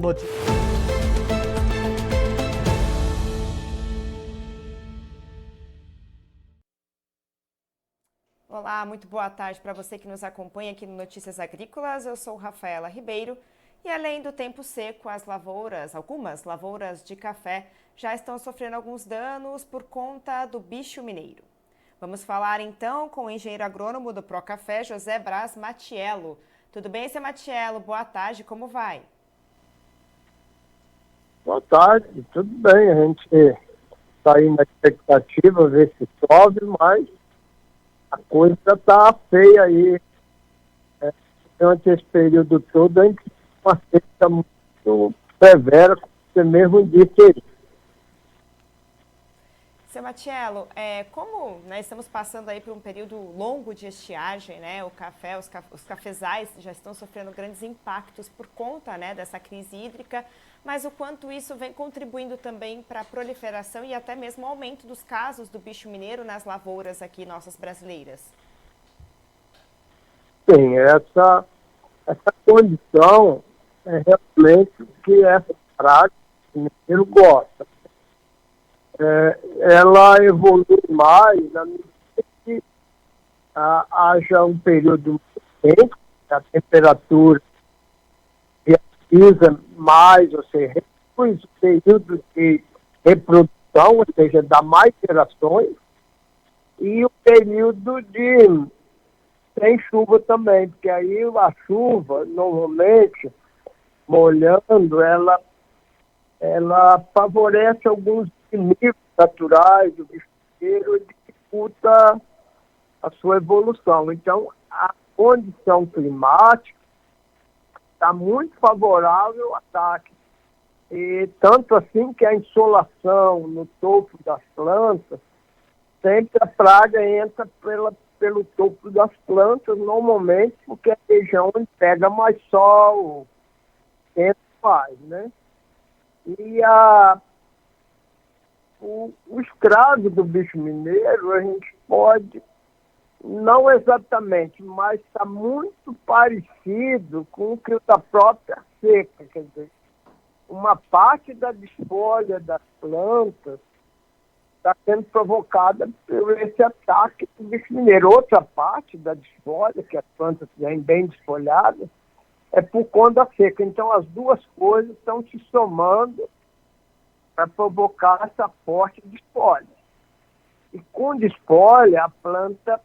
notícias. Olá, muito boa tarde para você que nos acompanha aqui no Notícias Agrícolas. Eu sou Rafaela Ribeiro e além do tempo seco, algumas lavouras de café já estão sofrendo alguns danos por conta do bicho mineiro. Vamos falar então com o engenheiro agrônomo do Procafé, José Braz Matiello. Tudo bem, seu Matiello? Boa tarde, como vai? Boa tarde, tudo bem, a gente está aí na expectativa, ver se sobe, mas a coisa está feia aí. Durante esse período todo, a gente tem uma seca muito severa, como você mesmo disse aí. Seu Matiello, como nós estamos passando aí por um período longo de estiagem, né? Os cafezais já estão sofrendo grandes impactos por conta, né, dessa crise hídrica, mas o quanto isso vem contribuindo também para a proliferação e até mesmo o aumento dos casos do bicho mineiro nas lavouras aqui nossas brasileiras? Sim, essa condição é realmente o que essa praga o mineiro gosta. Ela evolui mais na medida que haja um período muito quente, a temperatura realiza mais, ou seja, reduz o período de reprodução, ou seja, dá mais gerações, e o período de sem chuva também, porque aí a chuva, normalmente, molhando, ela favorece alguns inimigos naturais do bicho inteiro e dificulta a sua evolução. Então, a condição climática está muito favorável ao ataque. E tanto assim que a insolação no topo das plantas, sempre a praga entra pelo topo das plantas, normalmente porque é a região onde pega mais sol, quente mais, né? E o escravo do bicho mineiro, a gente pode, não exatamente, mas está muito parecido com o que da própria seca. Quer dizer, uma parte da desfolha das plantas está sendo provocada por esse ataque do bicho mineiro. Outra parte da desfolha, que as plantas vêm bem desfolhadas, é por conta da seca. Então, as duas coisas estão se somando para provocar essa forte desfolha. E com desfolha, a planta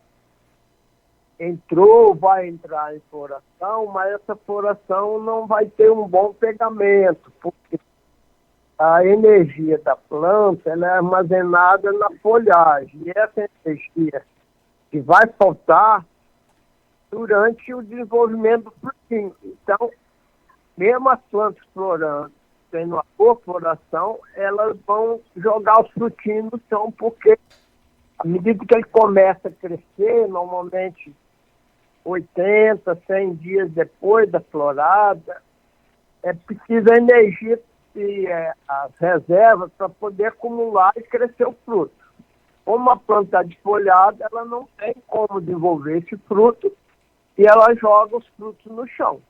vai entrar em floração, mas essa floração não vai ter um bom pegamento, porque a energia da planta ela é armazenada na folhagem. E essa energia que vai faltar durante o desenvolvimento do frutinho. Então, mesmo as plantas florando, tendo uma boa floração, elas vão jogar os frutinhos no chão, porque à medida que ele começa a crescer, normalmente 80, 100 dias depois da florada, é preciso a energia e as reservas para poder acumular e crescer o fruto. Como a planta está desfolhada, ela não tem como desenvolver esse fruto e ela joga os frutos no chão.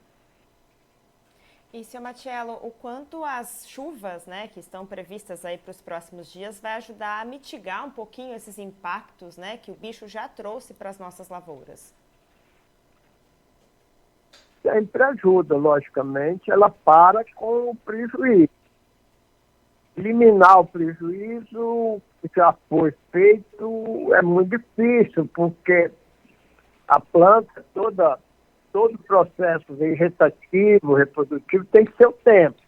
E, seu Matiello, o quanto as chuvas, né, que estão previstas aí para os próximos dias vai ajudar a mitigar um pouquinho esses impactos, né, que o bicho já trouxe para as nossas lavouras? Sempre ajuda, logicamente, ela para com o prejuízo. Eliminar o prejuízo que já foi feito é muito difícil, porque a planta, todo o processo vegetativo, reprodutivo, tem seu tempo.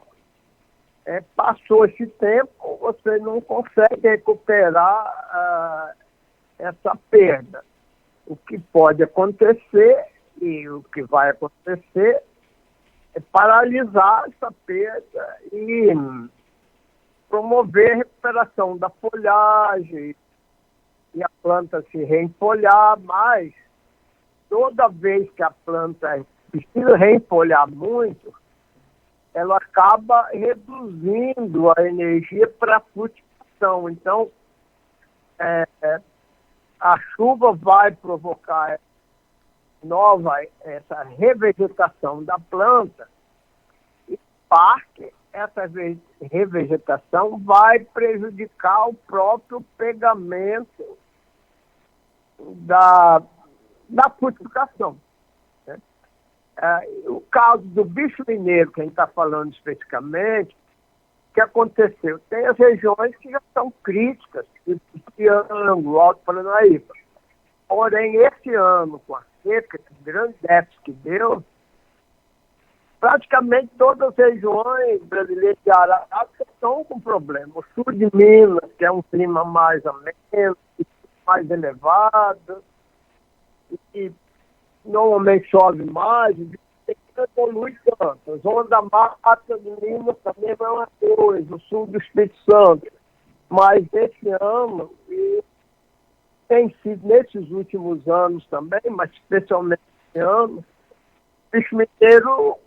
Passou esse tempo, você não consegue recuperar essa perda. O que pode acontecer e o que vai acontecer é paralisar essa perda e promover a recuperação da folhagem e a planta se reempolhar, mas toda vez que a planta precisa reempolhar muito, ela acaba reduzindo a energia para a frutificação. Então, a chuva vai provocar essa revegetação da planta, e parte, essa revegetação vai prejudicar o próprio pegamento da frutificação, né? O caso do bicho mineiro, que a gente está falando especificamente, o que aconteceu? Tem as regiões que já são críticas, tipo Triângulo, Alto Paranaíba. Porém, esse ano, com a seca, que grande déficit que deu, praticamente todas as regiões brasileiras de Arábica estão com problema. O sul de Minas, que é um clima mais ameno, mais elevado, e normalmente chove mais, e não evolui tanto. A zona da mata de Minas também é uma coisa, o sul do Espírito Santo. Mas esse ano, e tem sido nesses últimos anos também, mas especialmente esse ano, o bicho mineiro,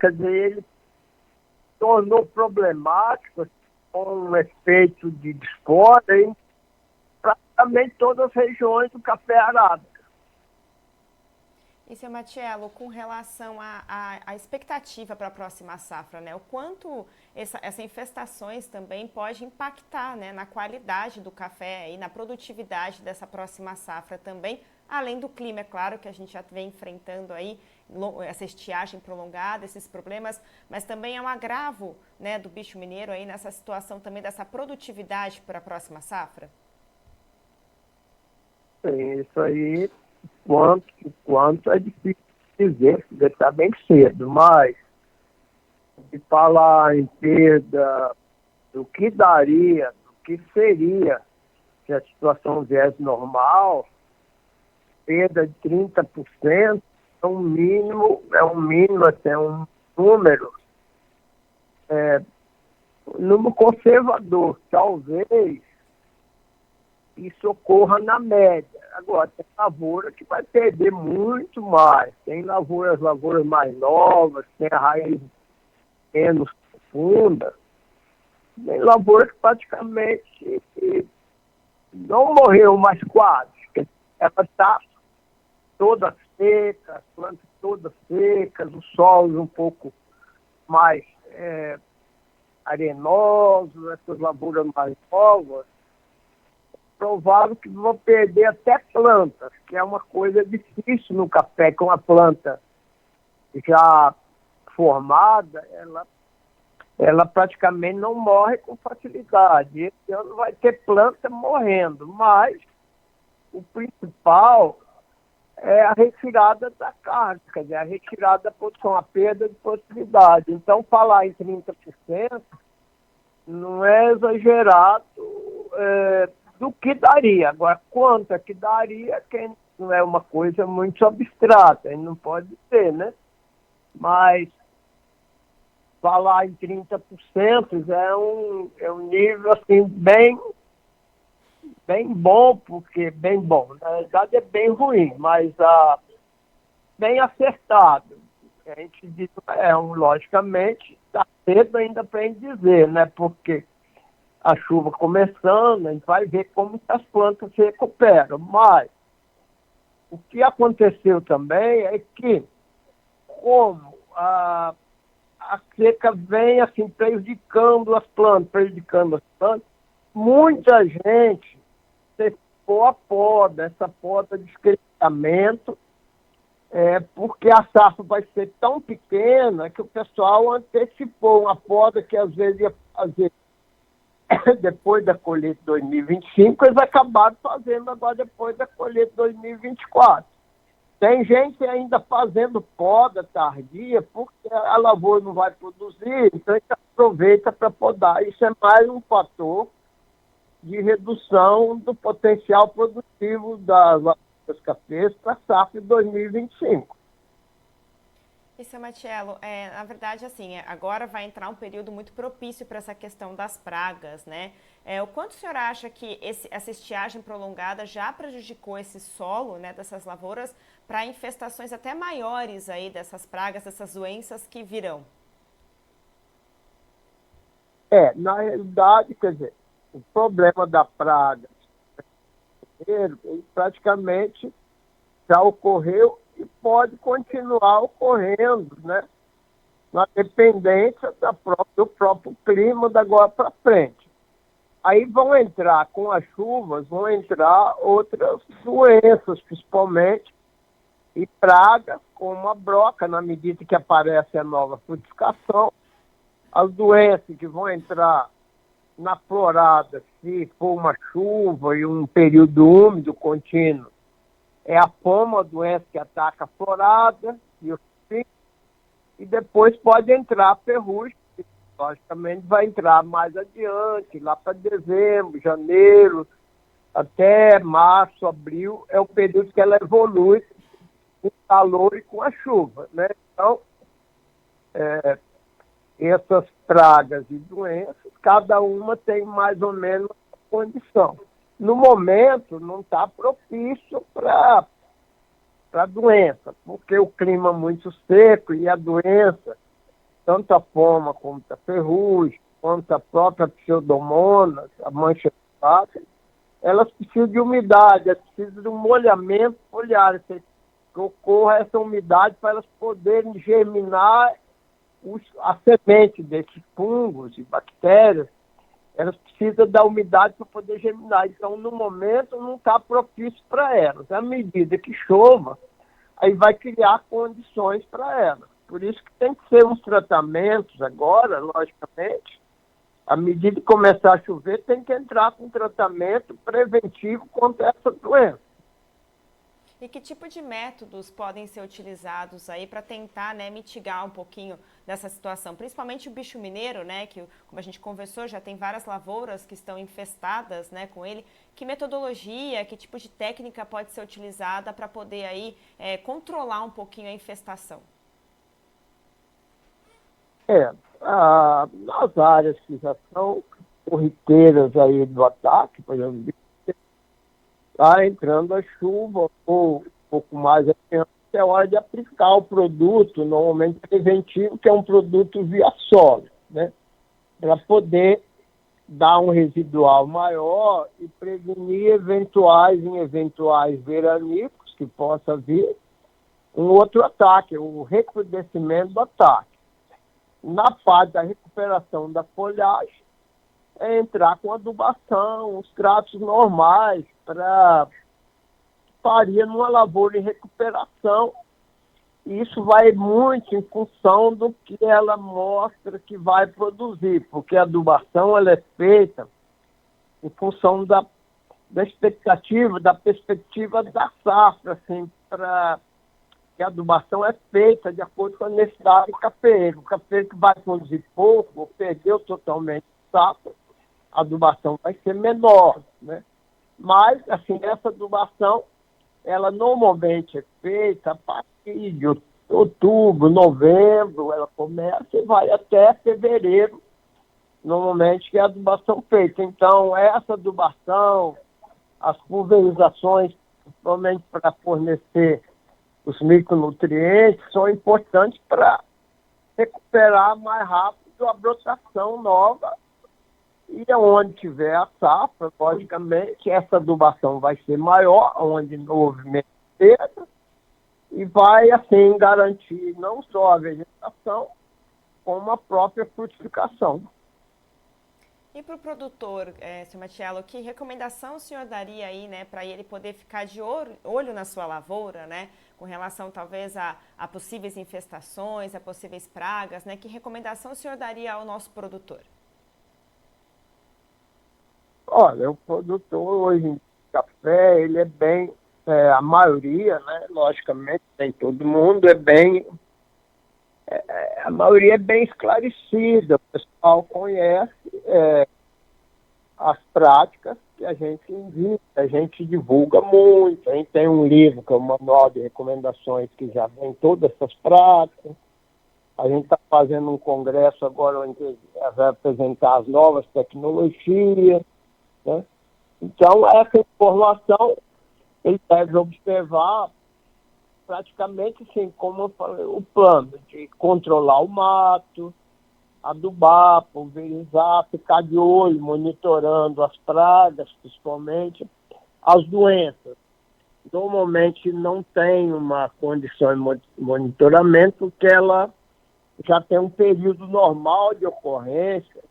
quer dizer, ele tornou problemático com um efeito de espora em praticamente todas as regiões do café arábica. E, seu Matiello, com relação à expectativa para a próxima safra, né? O quanto essas infestações também pode impactar, né, na qualidade do café e na produtividade dessa próxima safra também, além do clima, é claro, que a gente já vem enfrentando aí, essa estiagem prolongada, esses problemas, mas também é um agravo, né, do bicho mineiro aí nessa situação também dessa produtividade para a próxima safra? Sim, isso aí, quanto é difícil dizer, porque está bem cedo, mas de falar em perda do que daria, do que seria se a situação viesse normal, perda de 30% é um mínimo, assim, é um número, número conservador, talvez isso ocorra na média. Agora, tem lavoura que vai perder muito mais. Tem lavouras mais novas, tem a raiz menos profunda. Tem lavoura que praticamente não morreu, mas quase. Ela está toda seca, as plantas todas secas, os solos um pouco mais arenosos, essas lavouras mais novas, provável que vão perder até plantas, que é uma coisa difícil no café, com a planta já formada, ela praticamente não morre com facilidade. Esse ano vai ter planta morrendo, mas o principal é a retirada da carga, quer dizer, a retirada da produção, a perda de produtividade. Então, falar em 30% não é exagerado, do que daria. Agora, quanto é que daria, quem não é uma coisa muito abstrata, ele não pode ser, né? Mas falar em 30% é um nível assim bem bom, porque bem bom, na verdade é bem ruim, mas bem acertado. A gente diz, logicamente, está cedo ainda para gente dizer, né? Porque a chuva começando, a gente vai ver como as plantas se recuperam. Mas o que aconteceu também é que, como a seca vem assim, prejudicando as plantas, muita gente secou a poda, essa poda de escrevamento, porque a safra vai ser tão pequena que o pessoal antecipou uma poda que às vezes ia fazer depois da colheita de 2025, eles acabaram fazendo agora depois da colheita de 2024. Tem gente ainda fazendo poda tardia, porque a lavoura não vai produzir, então a gente aproveita para podar. Isso é mais um fator de redução do potencial produtivo das lavouras cafés para a safra de 2025. E, seu Matiello, na verdade, assim, agora vai entrar um período muito propício para essa questão das pragas, né? O quanto o senhor acha que essa estiagem prolongada já prejudicou esse solo, né, dessas lavouras, para infestações até maiores aí dessas pragas, dessas doenças que virão? Na realidade, quer dizer, o problema da praga, ele praticamente já ocorreu e pode continuar ocorrendo, né? na dependência do próprio clima da agora para frente. Aí vão entrar, com as chuvas, vão entrar outras doenças, principalmente, e pragas, como a broca, na medida que aparece a nova frutificação. As doenças que vão entrar na florada, se for uma chuva e um período úmido contínuo, é a poma, a doença que ataca a florada e o fim, e depois pode entrar a ferrugem, que logicamente vai entrar mais adiante, lá para dezembro, janeiro, até março, abril, é o período que ela evolui com o calor e com a chuva, né? Então, essas pragas e doenças, cada uma tem mais ou menos uma condição. No momento, não está propício para doença, porque o clima é muito seco e a doença, tanto a poma como a ferrugem, quanto a própria pseudomonas, a mancha de elas precisam de umidade, elas precisam de um molhamento foliar, que ocorra essa umidade para elas poderem germinar a semente desses fungos e bactérias. Elas precisam da umidade para poder germinar. Então, no momento, não está propício para elas. À medida que chova, aí vai criar condições para elas. Por isso que tem que ser uns tratamentos agora, logicamente. À medida que começar a chover, tem que entrar com um tratamento preventivo contra essa doença. E que tipo de métodos podem ser utilizados aí para tentar, né, mitigar um pouquinho dessa situação? Principalmente o bicho mineiro, né, que, como a gente conversou, já tem várias lavouras que estão infestadas, né, com ele. Que metodologia, que tipo de técnica pode ser utilizada para poder aí controlar um pouquinho a infestação? Nas áreas que já são corriqueiras aí do ataque, por exemplo, está entrando a chuva, ou um pouco mais adiante, é hora de aplicar o produto, normalmente preventivo, que é um produto via solo, né? Para poder dar um residual maior e prevenir eventuais veranicos que possa vir um outro ataque, o recrudescimento do ataque. Na parte da recuperação da folhagem, é entrar com adubação, os tratos normais, para faria numa lavoura em recuperação. Isso vai muito em função do que ela mostra que vai produzir, porque a adubação ela é feita em função da expectativa, da perspectiva da safra, assim, para que a adubação é feita de acordo com a necessidade do cafeeiro. O cafeeiro que vai produzir pouco, ou perdeu totalmente a safra, a adubação vai ser menor, né? Mas, assim, essa adubação, ela normalmente é feita a partir de outubro, novembro, ela começa e vai até fevereiro, normalmente, que é a adubação feita. Então, essa adubação, as pulverizações, principalmente para fornecer os micronutrientes, são importantes para recuperar mais rápido a brotação nova. E onde tiver a safra, logicamente, essa adubação vai ser maior, onde não houve menos perda, e vai, assim, garantir não só a vegetação, como a própria frutificação. E para o produtor, Sr. Matiello, que recomendação o senhor daria aí, né, para ele poder ficar de olho na sua lavoura, né, com relação talvez a possíveis infestações, a possíveis pragas, né? Que recomendação o senhor daria ao nosso produtor? Olha, o produtor hoje em café, ele é bem, a maioria, né, logicamente, nem todo mundo é bem, a maioria é bem esclarecida, o pessoal conhece as práticas que a gente indica, a gente divulga muito, a gente tem um livro que é o Manual de Recomendações que já vem todas essas práticas. A gente está fazendo um congresso agora onde vai apresentar as novas tecnologias, né? Então, essa informação ele deve observar praticamente assim, como eu falei, o plano de controlar o mato, adubar, pulverizar, ficar de olho, monitorando as pragas, principalmente as doenças. Normalmente não tem uma condição de monitoramento que ela já tem um período normal de ocorrência,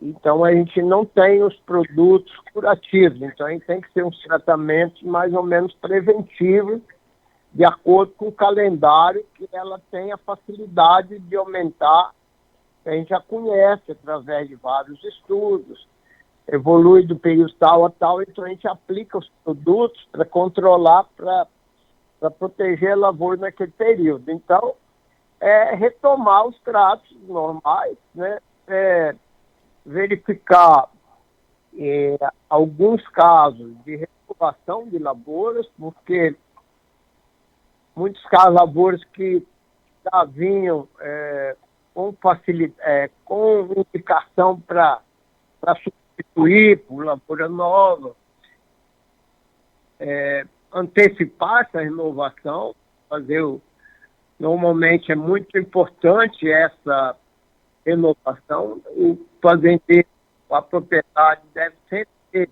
então a gente não tem os produtos curativos, então a gente tem que ser uns tratamentos mais ou menos preventivos, de acordo com o calendário que ela tem a facilidade de aumentar, que a gente já conhece através de vários estudos, evolui do período tal a tal, então a gente aplica os produtos para controlar, para proteger a lavoura naquele período. Então, retomar os tratos normais, né? Verificar alguns casos de renovação de lavouras, porque muitos casos, lavouras que já vinham com indicação para substituir por lavoura nova, antecipar essa renovação, normalmente é muito importante essa renovação. O fazendeiro, a propriedade deve sempre ter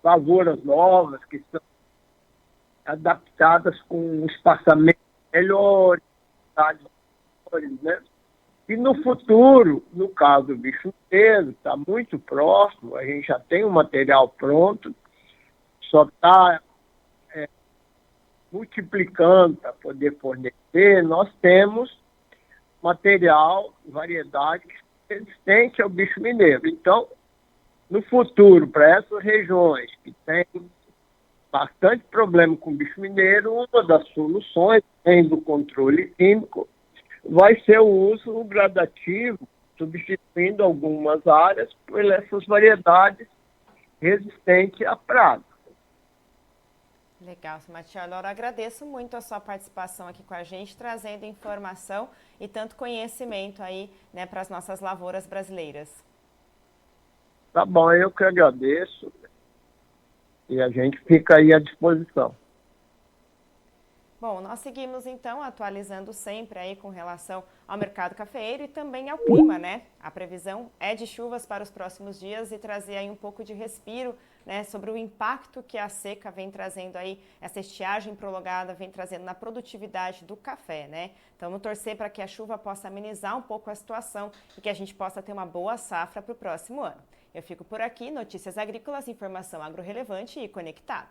lavouras novas que são adaptadas com um espaçamento melhor, melhores, né? E no futuro, no caso do bicho inteiro, está muito próximo, a gente já tem o material pronto, só está multiplicando para poder fornecer. Nós temos material, variedade resistente ao bicho mineiro. Então, no futuro, para essas regiões que têm bastante problema com o bicho mineiro, uma das soluções, além do controle químico, vai ser o uso gradativo, substituindo algumas áreas por essas variedades resistentes à praga. Legal, Matias. Laura, agradeço muito a sua participação aqui com a gente, trazendo informação e tanto conhecimento aí, né, para as nossas lavouras brasileiras. Tá bom, eu que agradeço e a gente fica aí à disposição. Bom, nós seguimos então atualizando sempre aí com relação ao mercado cafeeiro e também ao clima, né? A previsão é de chuvas para os próximos dias e trazer aí um pouco de respiro, né, sobre o impacto que a seca vem trazendo aí, essa estiagem prolongada vem trazendo na produtividade do café, né? Então, vamos torcer para que a chuva possa amenizar um pouco a situação e que a gente possa ter uma boa safra para o próximo ano. Eu fico por aqui, notícias agrícolas, informação agro-relevante e conectada.